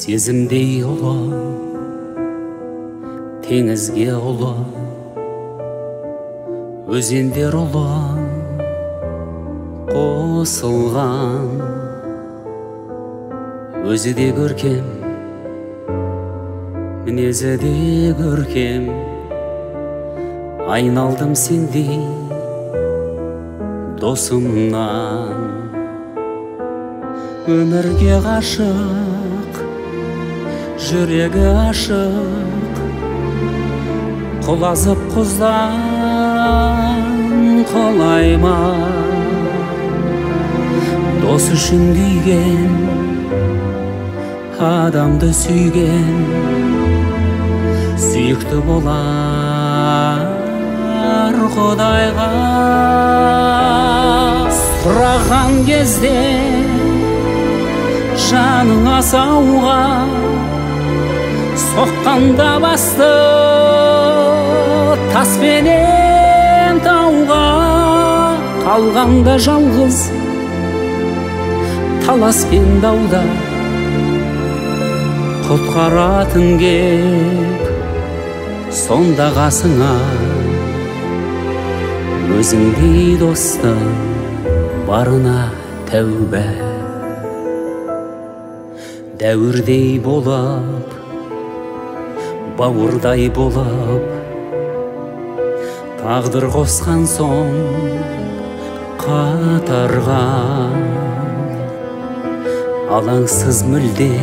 сезімдей ұлы, теңізге ұлы, өзендер ұлы қосылған. Өзі де көркем, мінезі де көркем, айналдым сендей досымнан. Өмірге ғашық, жүрегі ашық, құлазып құздан қалай ма? Дос үшін күйген, адамды сүйген, сүйікті болар Құдайға. Сұраған кезде жаның асауға, соққанда басты таспенен тауға. Қалғанда жалғыз талас пен дауда, құтқаратын кеп сонда қасыңа. Өзіңдей досты барына тәубә. Дәуірдей болып, бауырдай болып, тағдыр қосқан соң қатарға. Алаңсыз мүлде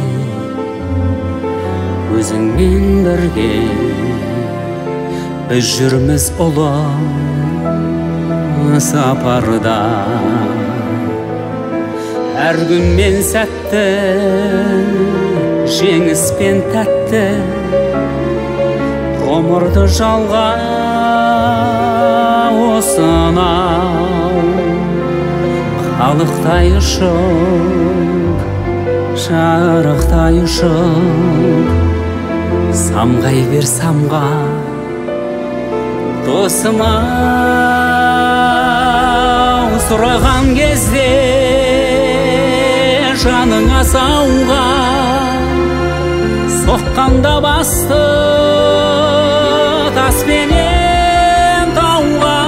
өзіңмен бірге біз жүрміз ұлы сапарда. Әр күн мен сәтті, жеңіс пен тәтті, ғұмырды жалға осынау. Қалықтай ұшып, жарықтай ұшып, самғай бер самға досым-ау. Сұраған кезде жаның асауға, соққанда басты таспенен тауға.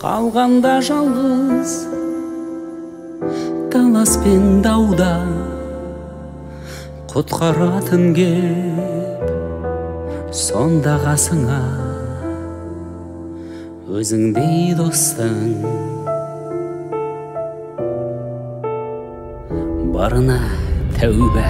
Қалғанда жалғыз талас пен дауда, құтқаратын кеп сонда қасыңа. Өзіңдей достың барына тәубә.